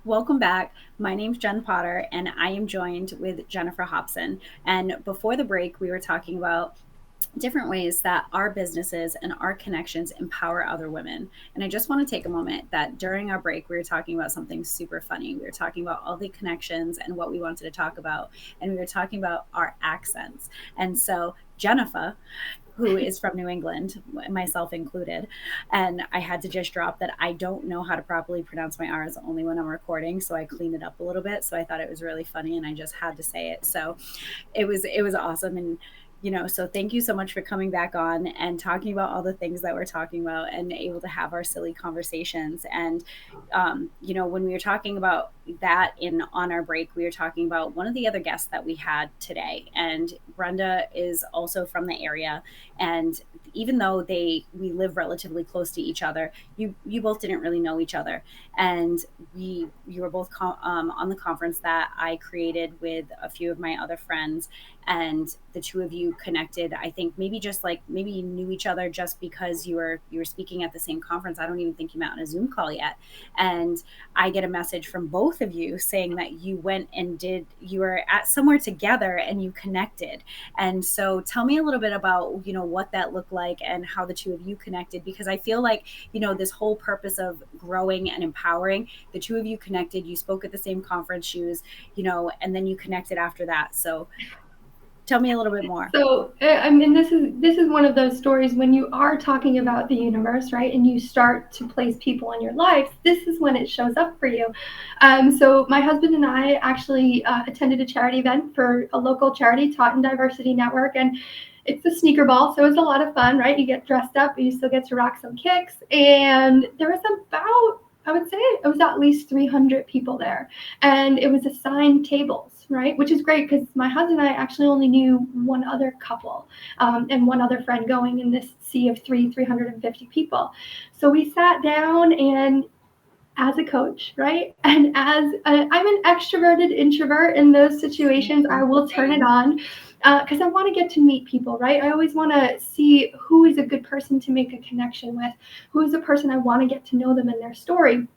Welcome back. My name's Jen Potter, and I am joined with Jennifer Hopson. And before the break, we were talking about different ways that our businesses and our connections empower other women. And I just want to take a moment that during our break, we were talking about something super funny. We were talking about all the connections and what we wanted to talk about. And we were talking about our accents. And so, Jennifer, who is from New England, myself included. And I had to just drop that I don't know how to properly pronounce my R's only when I'm recording. So I cleaned it up a little bit. So I thought it was really funny and I just had to say it. So it was awesome. And so thank you so much for coming back on and talking about all the things that we're talking about and able to have our silly conversations. And when we were talking about that in on our break, we were talking about one of the other guests that we had today. And Brenda is also from the area. And even though we live relatively close to each other, you both didn't really know each other. And you were both on the conference that I created with a few of my other friends, and the two of you connected. I think maybe just like maybe you knew each other just because you were speaking at the same conference. I don't even think you met on a Zoom call yet. And I get a message from both of you saying that you were at somewhere together and you connected. And so tell me a little bit about what that looked like and how the two of you connected, because I feel like this whole purpose of growing and empowering, the two of you connected, you spoke at the same conference shoes, and then you connected after that. So tell me a little bit more. So, I mean, this is one of those stories when you are talking about the universe, right? And you start to place people in your life. This is when it shows up for you. So, my husband and I actually attended a charity event for a local charity, Taunton Diversity Network, and it's a sneaker ball, so it was a lot of fun, right? You get dressed up, but you still get to rock some kicks. And there was about, I would say, it was at least 300 people there, and it was assigned tables, right? Which is great because my husband and I actually only knew one other couple and one other friend going in this sea of 350 people. So we sat down, and as a coach, right? And I'm an extroverted introvert in those situations, I will turn it Same. on because I want to get to meet people, right? I always want to see who is a good person to make a connection with, who is a person I want to get to know them and their story.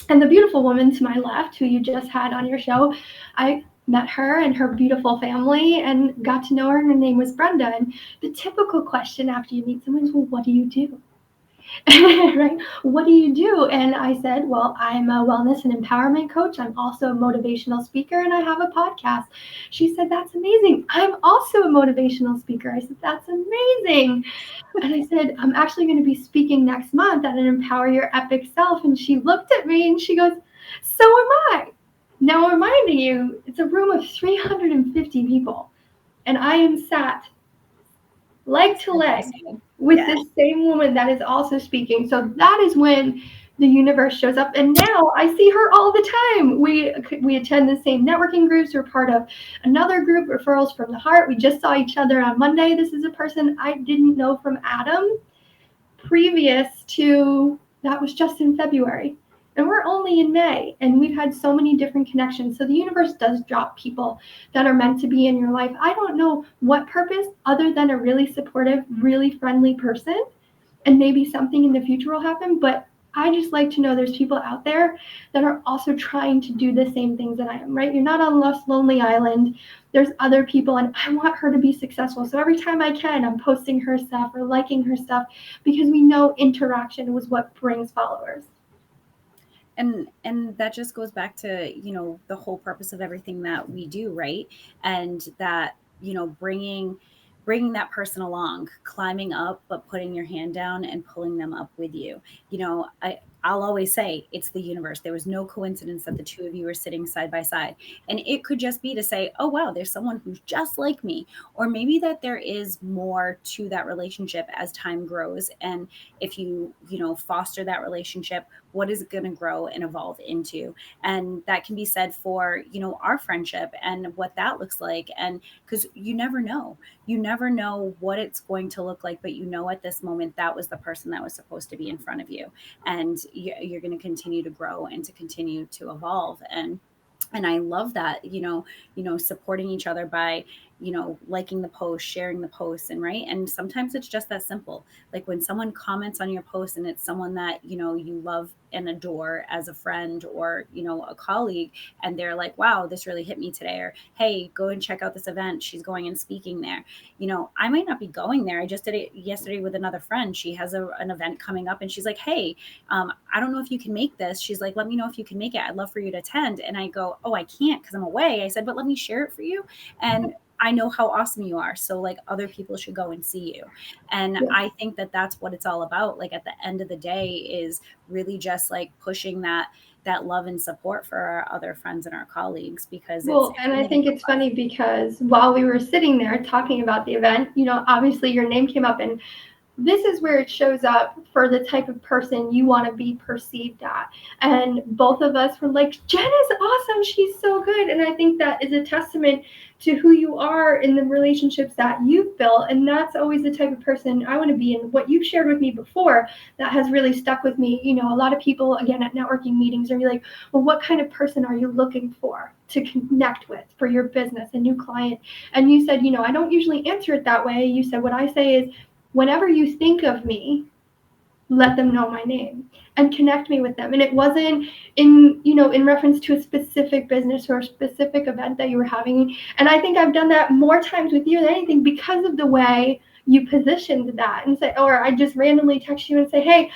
And the beautiful woman to my left, who you just had on your show, I met her and her beautiful family and got to know her, and her name was Brenda. And the typical question after you meet someone is, well, what do you do? Right? What do you do? And I said, well, I'm a wellness and empowerment coach. I'm also a motivational speaker and I have a podcast. She said, that's amazing. I'm also a motivational speaker. I said, that's amazing. And I said, I'm actually going to be speaking next month at an Empower Your Epic Self. And she looked at me and she goes, so am I. Now, reminding you, it's a room of 350 people. And I am sat leg to Side by leg side. with Yeah. this same woman that is also speaking. So that is when the universe shows up. And now I see her all the time. We attend the same networking groups. We're part of another group, Referrals from the Heart. We just saw each other on Monday. This is a person I didn't know from Adam previous to that was just in February. And we're only in May, and we've had so many different connections. So the universe does drop people that are meant to be in your life. I don't know what purpose other than a really supportive, really friendly person, and maybe something in the future will happen. But I just like to know there's people out there that are also trying to do the same things that I am, right? You're not on Lost Lonely Island. There's other people, and I want her to be successful. So every time I can, I'm posting her stuff or liking her stuff because we know interaction was what brings followers. And that just goes back to the whole purpose of everything that we do, right? And that bringing that person along, climbing up but putting your hand down and pulling them up with you. I'll always say it's the universe. There was no coincidence that the two of you are sitting side by side. And it could just be to say, oh, wow, there's someone who's just like me. Or maybe that there is more to that relationship as time grows. And if foster that relationship, what is it going to grow and evolve into? And that can be said for our friendship and what that looks like. And because you never know what it's going to look like, but at this moment that was the person that was supposed to be in front of you. And you're going to continue to grow and to continue to evolve. And I love that, supporting each other by liking the post, sharing the post, and right. And sometimes it's just that simple. Like when someone comments on your post and it's someone that, you love and adore as a friend or, a colleague, and they're like, wow, this really hit me today. Or, hey, go and check out this event. She's going and speaking there. I might not be going there. I just did it yesterday with another friend. She has an event coming up and she's like, hey, I don't know if you can make this. She's like, let me know if you can make it. I'd love for you to attend. And I go, oh, I can't because I'm away. I said, but let me share it for you. And I know how awesome you are. So like other people should go and see you. And Yeah. I think that that's what it's all about. Like at the end of the day is really just like pushing that love and support for our other friends and our colleagues, because it's Well, and I really going to think help it's us. funny because while we were sitting there talking about the event, obviously your name came up, and this is where it shows up for the type of person you want to be perceived at. And both of us were like, Jen is awesome. She's so good. And I think that is a testament to who you are in the relationships that you've built. And that's always the type of person I want to be. And what you've shared with me before that has really stuck with me. A lot of people, again, at networking meetings are like, well, what kind of person are you looking for to connect with for your business, a new client? And you said, I don't usually answer it that way. You said, what I say is, whenever you think of me, let them know my name and connect me with them. And it wasn't in reference to a specific business or a specific event that you were having. And I think I've done that more times with you than anything because of the way you positioned that and say, or I just randomly text you and say, hey,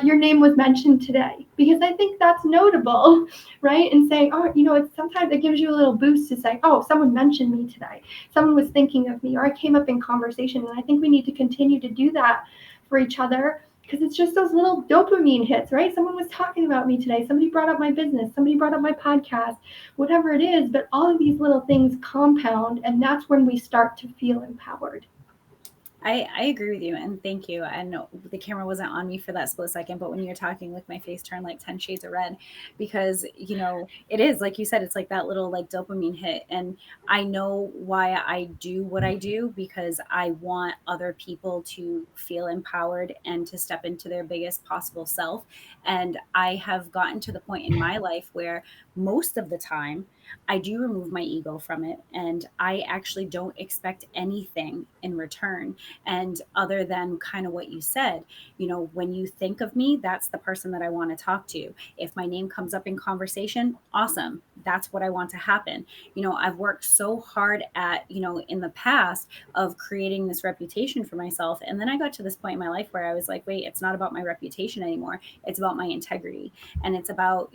your name was mentioned today, because I think that's notable, right? And saying, oh, it's sometimes it gives you a little boost to say, oh, someone mentioned me today, someone was thinking of me, or I came up in conversation. And I think we need to continue to do that for each other, because it's just those little dopamine hits, right? Someone was talking about me today. Somebody brought up my business. Somebody brought up my podcast, whatever it is. But all of these little things compound, and that's when we start to feel empowered. I agree with you, and thank you. And no, the camera wasn't on me for that split second, but when you're talking, like my face turned like 10 shades of red, because it is like you said, it's like that little like dopamine hit. And I know why I do what I do, because I want other people to feel empowered and to step into their biggest possible self. And I have gotten to the point in my life where most of the time I do remove my ego from it, and I actually don't expect anything in return. And other than kind of what you said, when you think of me, that's the person that I want to talk to. If my name comes up in conversation, awesome. That's what I want to happen. I've worked so hard at, in the past of creating this reputation for myself. And then I got to this point in my life where I was like, wait, it's not about my reputation anymore. It's about my integrity. And it's about,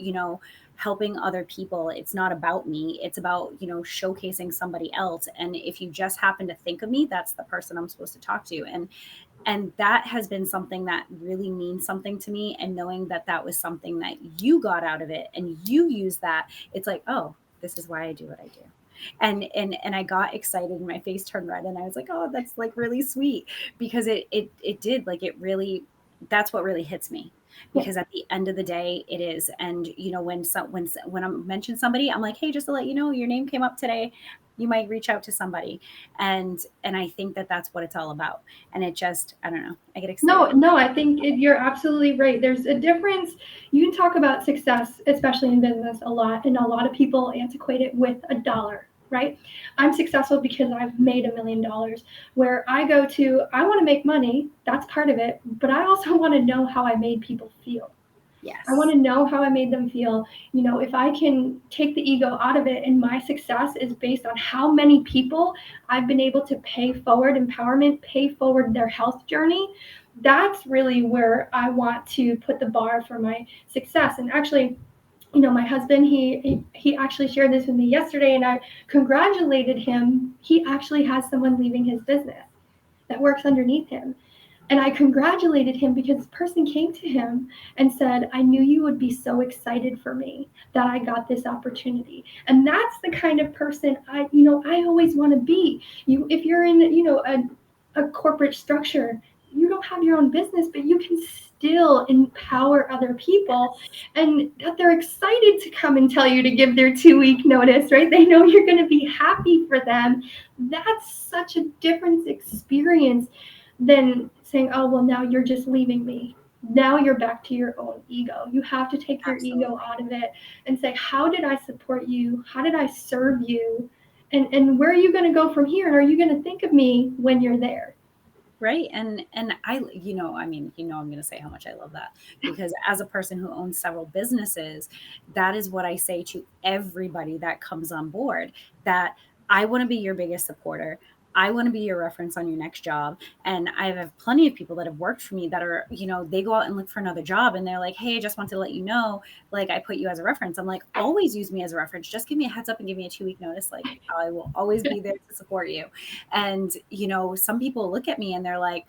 helping other people. It's not about me. It's about, showcasing somebody else. And if you just happen to think of me, that's the person I'm supposed to talk to. And that has been something that really means something to me. And knowing that that was something that you got out of it and you use that, it's like, oh, this is why I do what I do. And I got excited and my face turned red and I was like, oh, that's like really sweet, because it did, like, it really, that's what really hits me, Yeah. because at the end of the day it is. And when I mention somebody, I'm like, hey, just to let you know, your name came up today, you might reach out to somebody. And I think that that's what it's all about. And it just, I don't know, I get No, excited. no, I think you're absolutely right. There's a difference. You can talk about success, especially in business, a lot, and a lot of people antiquate it with a dollar, right? I'm successful because I've made $1 million. Where I go to, I want to make money, that's part of it, but I also want to know how I made people feel. I want Yes, to know how I made them feel. If I can take the ego out of it and my success is based on how many people I've been able to pay forward empowerment, pay forward their health journey, that's really where I want to put the bar for my success. And actually, my husband, he actually shared this with me yesterday, and I congratulated him. He actually has someone leaving his business that works underneath him. And I congratulated him because this person came to him and said, I knew you would be so excited for me that I got this opportunity. And that's the kind of person I always want to be. If you're in, a corporate structure, you don't have your own business, but you can still empower other people, yes, and that they're excited to come and tell you to give their 2 week notice, right? They know you're going to be happy for them. That's such a different experience than saying, oh, well, now you're just leaving me. Now you're back to your own ego. You have to take your ego absolutely. out of it and say, how did I support you? How did I serve you? And where are you going to go from here? And are you going to think of me when you're there? Right. And I, I mean, I'm going to say how much I love that, because as a person who owns several businesses, that is what I say to everybody that comes on board, that I want to be your biggest supporter. I want to be your reference on your next job. And I have plenty of people that have worked for me that are, they go out and look for another job and they're like, "Hey, I just want to let you know, like, I put you as a reference." I'm like, always use me as a reference. Just give me a heads up and give me a 2 week notice. Like, I will always be there to support you. And, some people look at me and they're like,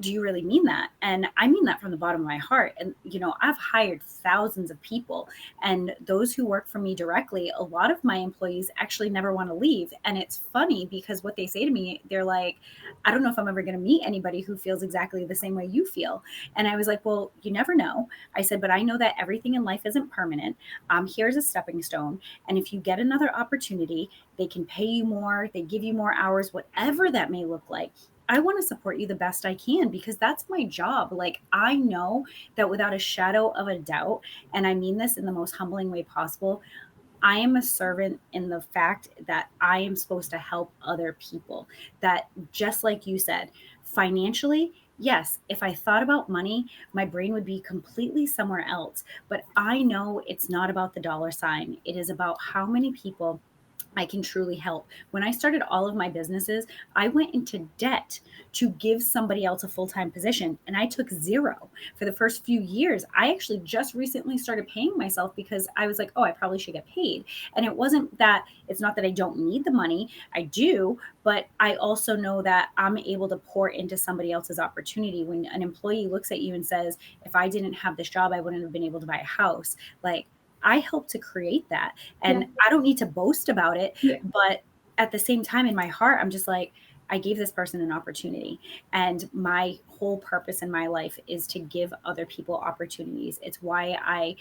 "Do you really mean that?" And I mean that from the bottom of my heart. And, I've hired thousands of people, and those who work for me directly, a lot of my employees actually never want to leave. And it's funny because what they say to me, they're like, "I don't know if I'm ever going to meet anybody who feels exactly the same way you feel." And I was like, "Well, you never know." I said, "But I know that everything in life isn't permanent. Here's a stepping stone. And if you get another opportunity, they can pay you more, they give you more hours, whatever that may look like. I want to support you the best I can, because that's my job." Like, I know that without a shadow of a doubt, and I mean this in the most humbling way possible, I am a servant in the fact that I am supposed to help other people. That, just like you said, financially, yes, if I thought about money, my brain would be completely somewhere else. But I know it's not about the dollar sign. It is about how many people I can truly help. When I started all of my businesses, I went into debt to give somebody else a full time position, and I took zero for the first few years. I actually just recently started paying myself because I was like, "Oh, I probably should get paid." And it wasn't that, it's not that I don't need the money, I do, but I also know that I'm able to pour into somebody else's opportunity. When an employee looks at you and says, "If I didn't have this job, I wouldn't have been able to buy a house," like, I helped to create that. Yeah. And I don't need to boast about it, Yeah. but at the same time, in my heart, I'm just like, I gave this person an opportunity. And my whole purpose in my life is to give other people opportunities. It's why I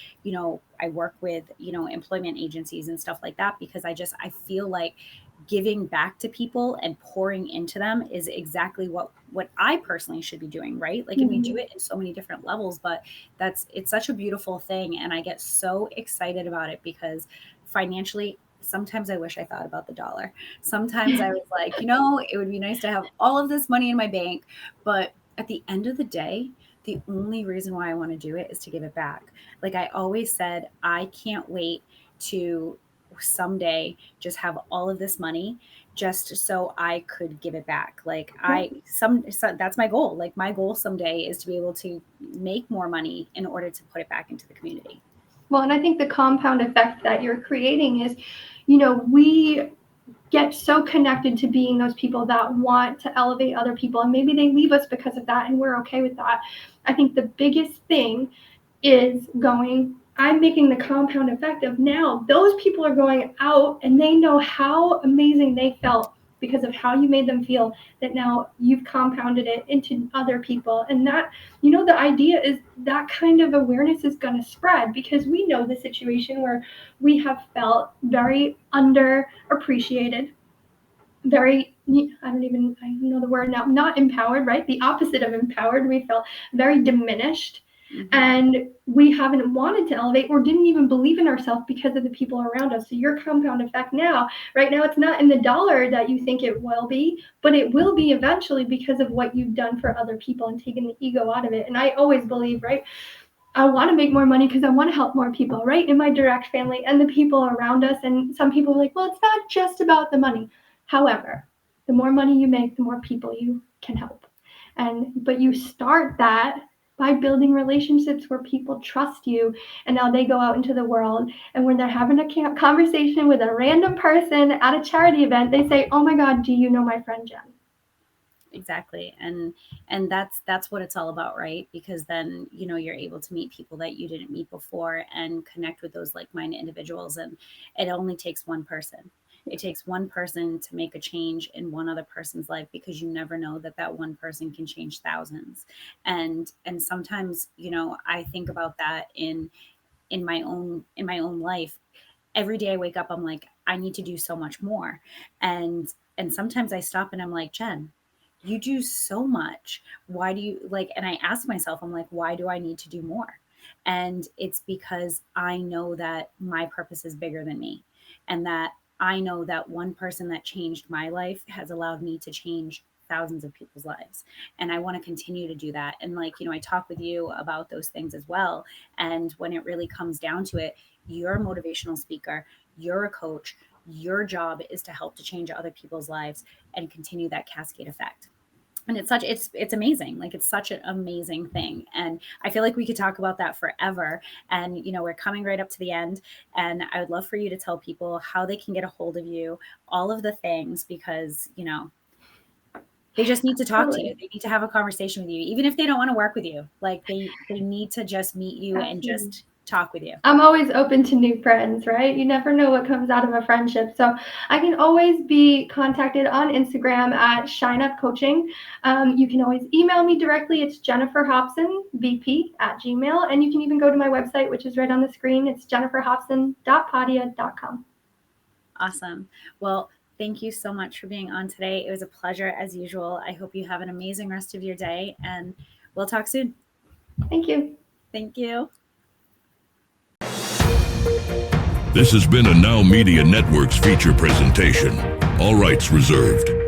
work with, employment agencies and stuff like that, because I feel like giving back to people and pouring into them is exactly what I personally should be doing, right? Like, and we do Mhm. it in so many different levels, but it's such a beautiful thing, and I get so excited about it because financially, sometimes I wish I thought about the dollar. Sometimes I was like, it would be nice to have all of this money in my bank, but at the end of the day, the only reason why I want to do it is to give it back. Like I always said, I can't wait to someday just have all of this money just so I could give it back. Like Yeah. that's my goal. Like my goal someday is to be able to make more money in order to put it back into the community. Well, and I think the compound effect that you're creating is, we get so connected to being those people that want to elevate other people, and maybe they leave us because of that, and we're okay with that. I think the biggest thing is going, I'm making the compound effect of now those people are going out and they know how amazing they felt because of how you made them feel, that now you've compounded it into other people. And that, the idea is that kind of awareness is going to spread, because we know the situation where we have felt very underappreciated, very, I know the word now, not empowered, right? The opposite of empowered. We felt very diminished, Hmm. and we haven't wanted to elevate or didn't even believe in ourselves because of the people around us. So your compound effect now, right now, it's not in the dollar that you think it will be, but it will be eventually because of what you've done for other people and taken the ego out of it. And I always believe, right, I want to make more money because I want to help more people, right? In my direct family and the people around us. And some people are like, well, it's not just about the money. However, the more money you make, the more people you can help. But you start that by building relationships where people trust you, and now they go out into the world, and when they're having a conversation with a random person at a charity event, they say, "Oh my God, do you know my friend Jen?" Exactly. And that's what it's all about, right? Because then, you're able to meet people that you didn't meet before and connect with those like-minded individuals. And it only takes one person. It takes one person to make a change in one other person's life, because you never know that that one person can change thousands. And sometimes, I think about that in my own life. Every day I wake up, I'm like, I need to do so much more. And sometimes I stop and I'm like, "Jen, you do so much. Why do you like?" And I ask myself, I'm like, "Why do I need to do more?" And it's because I know that my purpose is bigger than me, and that I know that one person that changed my life has allowed me to change thousands of people's lives. And I want to continue to do that. And like, I talk with you about those things as well. And when it really comes down to it, you're a motivational speaker, you're a coach, your job is to help to change other people's lives and continue that cascade effect. And it's amazing. Like, it's such an amazing thing. And I feel like we could talk about that forever. And we're coming right up to the end, and I would love for you to tell people how they can get a hold of you, all of the things, because they just need to talk to you. Absolutely. They need to have a conversation with you, even if they don't want to work with you. Like, they need to just meet you and Absolutely. just talk with you. I'm always open to new friends, right? You never know what comes out of a friendship. So I can always be contacted on Instagram at Shine Up Coaching. You can always email me directly. It's Jennifer Hopson, VP at Gmail. And you can even go to my website, which is right on the screen. It's jenniferhopson.podia.com. Awesome. Well, thank you so much for being on today. It was a pleasure as usual. I hope you have an amazing rest of your day, and we'll talk soon. Thank you. Thank you. This has been a Now Media Networks feature presentation. All rights reserved.